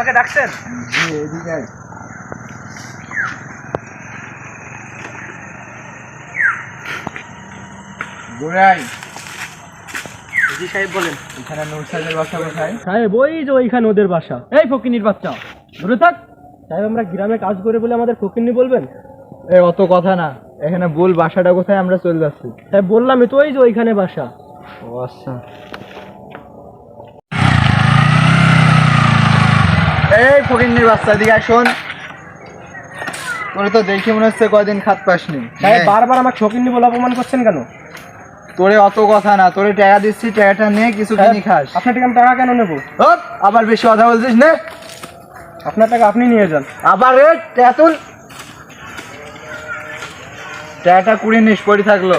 আমাকে ডাকছেন? জি, এদিকে আয়। গোড়াই জি সাহেব বলেন। এখানে নূর সাহেবের বাসা কোথায়? সাহেব ওই যে ওইখানে ওদের বাসা। এই ফকিন্নির বাচ্চা দূরে থাক। সাহেব আমরা গ্রামে কাজ করে বলে আমাদের ফকিন্নি বলবেন? অত কথা না, এখানে বল বাসাটা কোথায়, আমরা চলে যাচ্ছি। সাহেব বললামই তো, ওই যে ওইখানে বাসা। ও আচ্ছা। এই ফকিন্নির বাচ্চা, এদিকে আয়, শোন। তোরে তো দেখে মনে হচ্ছে কয়দিন খাত পাসনি। সাহেব বারবার আমাকে ফকিন্নি বলে অপমান করছেন কেন? তোরে অত কথা না, তোরে টাকা দিচ্ছি, টাকাটা নিয়ে কিছু কিনি খাস। আপনার থেকে আমি টাকা কেন নেবো? আবার বেশি কথা বলছিস নে। আপনার টাকা আপনি নিয়ে যান। আবার রে তেতুল, টাকাটা কুড়ি নিস, পড়ে থাকলো।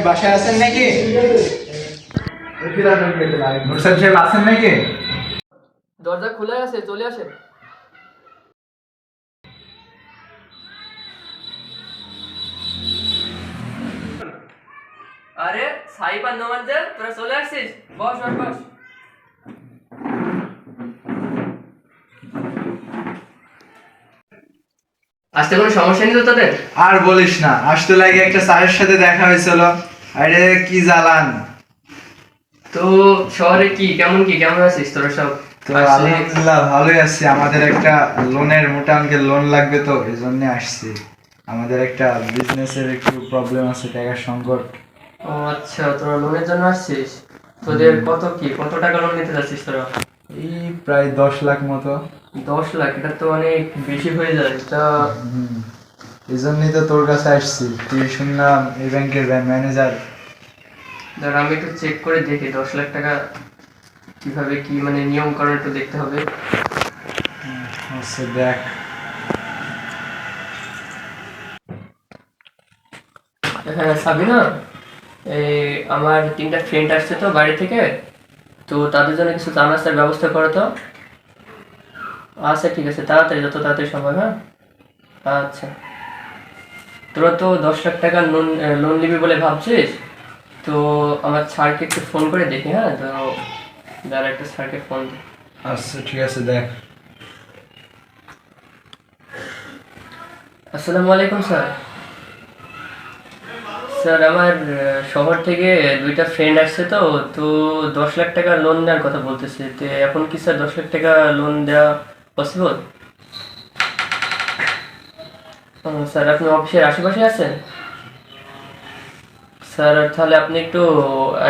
বাসায় আছেন নাকি? আছেন নাকি? দরজা খোলা আছে, চলে আসেন। আরে সাইব আর নোমানদের তোরা চলে আসছিস? বস বস বস। আসতে কোনো সমস্যা নেই তো তোদের? আর বলিস না, আসতে লাগে একটা স্যারের সাথে দেখা হয়েছিল। আরে কি জ্বালান। তো শহরে কেমন আছিস তোরা সব? তো আলহামদুলিল্লাহ ভালোই আছি। আমাদের একটা লোনের মোটা অঙ্কের লোন লাগবে, তো এই জন্য আসছি। আমাদের একটা বিজনেসের একটু প্রবলেম আছে, টাকার সংকট। ও আচ্ছা, তোরা লোনের জন্য আসছিস। তোদের কত টাকা লোন নিতে যাচ্ছিস তোরা? এই প্রায় 10 লাখ মতো। 10 লাখ? এটা তো অনেক বেশি হয়ে যায়। তা এই জন্যই তো তোর কাছে আসছি। তুই শুনলাম এই ব্যাংকের ম্যানেজার। ধর আমি একটু চেক করে দেখি 10 লাখ টাকা কিভাবে কি মানে নিয়ম কানুন একটু দেখতে হবে। আচ্ছা দেখ। হ্যাঁ সাবিনা, এই আমার 3টা ফ্রেন্ড আসছে তো বাড়ি থেকে, তো তাদের জন্য কিছু চা নাস্তার ব্যবস্থা করো তো। আচ্ছা ঠিক আছে, তাড়াতাড়ি, যত তাড়াতাড়ি সম্ভব। হ্যাঁ আচ্ছা। তোরা তো 10 লাখ টাকা লোন নিবি বলে ভাবছিস, তো আমার স্যারকে একটু ফোন করে দেখি। হ্যাঁ তো যারা একটা স্যারকে ফোন দিই। আচ্ছা ঠিক আছে, দেখ। আসসালামু আলাইকুম স্যার। স্যার আমার শহর থেকে 2টা ফ্রেন্ড আসছে, তো তো 10 লাখ টাকা লোন নেওয়ার কথা বলতেছে। তো এখন কি স্যার 10 লাখ টাকা লোন দেওয়া পসিবল? স্যার আপনি অফিসের আশেপাশে আছেন? স্যার তাহলে আপনি একটু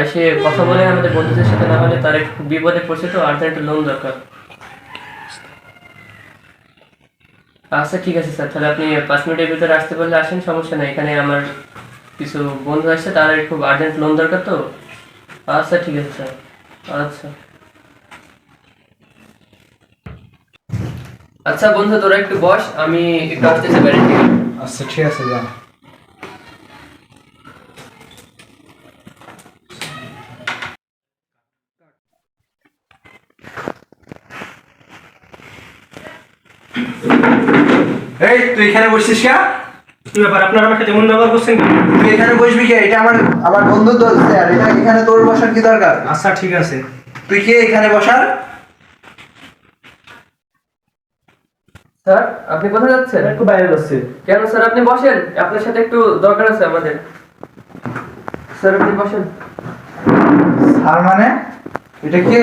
এসে কথা বলেন আমাদের বন্ধুদের সাথে, না হলে তার একটু বিপদে পড়ছে, তো আর্জেন্ট লোন দরকার। আচ্ছা ঠিক আছে স্যার, তাহলে আপনি 5 মিনিটের ভিতরে আসতে পারলে আসেন, সমস্যা নেই। এখানে আমার কিছু বন্ধু আসছে, তার খুব আর্জেন্ট লোন দরকার তো। আচ্ছা ঠিক আছে স্যার। আচ্ছা আচ্ছা বন্ধু, তোরা একটু বস, আমি একটু আসতেছি বাড়ি থেকে। আচ্ছা ঠিক আছে, যা। এই তুই এখানে বসছিস কে? কি ব্যাপার, আপনারা আমাকে যেমন ব্যবহার করছেন? তুই এখানে বসবি কে? এটা আমার বন্ধু তো, স্যার। এটা এখানে তোর বসার কি দরকার? আচ্ছা ঠিক আছে। তুই কে এখানে বসার? স্যার আপনি কোথায় যাচ্ছেন? একটু বাইরে যাচ্ছি। কেন স্যার? আপনি বসেন, আপনার সাথে একটু দরকার আছে আমাদের। স্যার আপনি বসেন। স্যার মানে? এটা কে?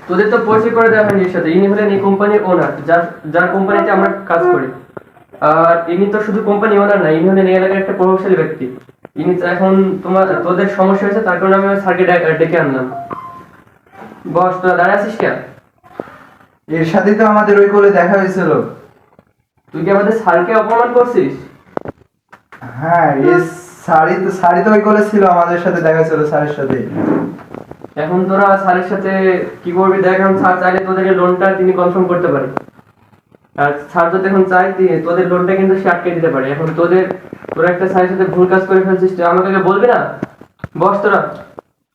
তোদের তো পরিচয় করে দেওয়া হয়নি এর সাথে। ইনি হলেন এই কোম্পানির ওনার, যার কোম্পানিতে আমরা কাজ করি। আর ইনি তো শুধু কোম্পানি ওনার না, ইনি হলেন এই এলাকার একটা প্রভাবশালী ব্যক্তি। ইনি তো এখন তোদের সমস্যা হয়েছে, তার কারণে আমি আমার স্যারকে ডেকে আনলাম। বস, তোরা দাঁড়ায় আছিস কেন? এর সাথে তো আমাদের ওই কোলে দেখা হয়েছিল। তুই কি আমাদের স্যারকে অপমান করছিস? হ্যাঁ, এই সারি তো ওই কোলে ছিল, আমাদের সাথে দেখা ছিল স্যারের সাথে। এখন তোরা স্যারের সাথে কি করবি দেখ। এখন স্যার চাইলে তোদের লোনটা তিনি কনফার্ম করতে পারে, আর স্যার যদি এখন চাই তোদের লোনটা কিন্তু সে আটকে দিতে পারে। এখন তোদের তোরা একটা স্যারের সাথে ভুল কাজ করে ফেলছিস, তুই আমাকে আগে বলবি না? বস তোরা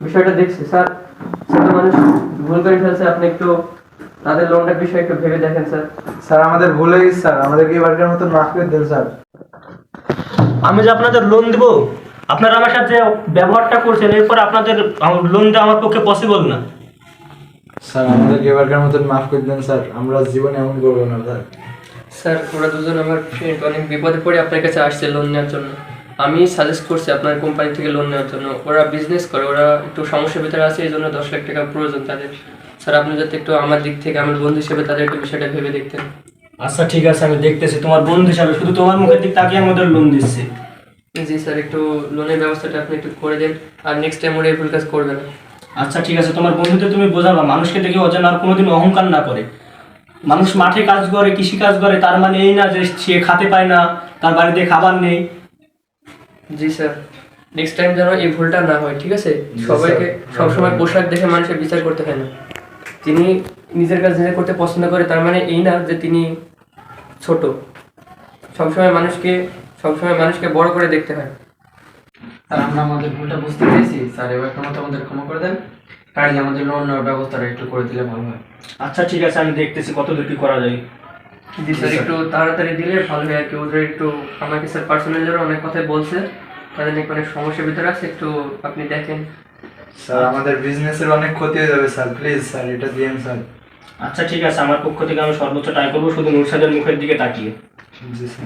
বিষয়টা দেখছি স্যার, ছোট মানুষ ভুল করে ফেলছে, আপনি একটু তাদের লোনটার বিষয়ে একটু ভেবে দেখেন স্যার। স্যার আমাদের ভুল হয়ে গেছে স্যার, আমাদেরকে এবারকার মতো মাফ করে দেন স্যার। আমি যে আপনাদের লোন দেবো, আপনারা আমার সাথে যে ব্যবহারটা করছেন, এরপর আপনাদের লোন দেওয়া আমার পক্ষে পসিবল না। স্যার আমাদেরকে এবারকার মতো মাফ করে দেন স্যার, আমরা জীবনে এমন করবো না স্যার। স্যার ওরা দুজন আমার ফ্রেন্ড, অনেক বিপদে পড়ে আপনার কাছে আসছে লোন নেওয়ার জন্য। আমি সাজেস্ট করছি আপনার কোম্পানি থেকে লোন নেওয়ার জন্য। ওরা বিজনেস করে, ওরা একটু সমস্যার ভিতরে আছে, এই জন্য 10 লাখ টাকা প্রয়োজন তাদের। স্যার আপনি যাতে একটু আমার দিক থেকে, আমার বন্ধু হিসেবে তাদের একটু বিষয়টা ভেবে দেখতেন। আচ্ছা ঠিক আছে, আমি দেখতেছি। তোমার বন্ধু হিসাবে শুধু তোমার মুখের দিক তাকিয়ে আমাদের লোন দিচ্ছে। জি স্যার, একটু লোনের ব্যবস্থাটা আপনি একটু করে দেন, আর নেক্সট টাইম ওরা এই ভুল কাজ করবে না। আচ্ছা ঠিক আছে, তোমার বন্ধুদের তুমি বোঝাবা মানুষকে দেখে অজানা আর কোনোদিন অহংকার না করে। মানুষ মাঠে কাজ করে, কৃষি কাজ করে, তার মানে এই না যে সে খেতে পায় না, তার বাড়িতে খাবার নেই। জি স্যার, নেক্সট টাইম যেন এই ভুলটা না হয়, ঠিক আছে? জি, সবাইকে স্যার। সবসময় পোশাক দেখে মানুষের বিচার করতে হয় না। তিনি নিজের কাজ নিজে করতে পছন্দ করে, তার মানে এই না যে তিনি ছোট। সবসময় মানুষকে বড় করে দেখতে হয়। স্যার আমরা আমাদের ভুলটা বুঝতে পেরেছি স্যার, এবার মতো আমাদের ক্ষমা করে দেন, কাইন্ডলি আমাদের লোন নেওয়ার ব্যবস্থাটা একটু করে দিলে ভালো হয়। আচ্ছা ঠিক আছে, আমি দেখতেছি কতদূর কি করা যায়। জি স্যার, একটু তাড়াতাড়ি দিলে ভালো হয় আর কি। ওদের একটু আমাকে স্যার পার্সোনালি অনেক কথাই বলছে, তাদের নাকি অনেক সমস্যার ভিতরে আছে, একটু আপনি দেখেন। স্যার আমাদের বিজনেসের অনেক ক্ষতি হয়ে যাবে স্যার, প্লিজ স্যার এটা দিয়েন স্যার। আচ্ছা ঠিক আছে, আমার পক্ষ থেকে আমি সর্বোচ্চ ট্রাই করবো, শুধু নুরসাদের মুখের দিকে তাকিয়ে। জি স্যার।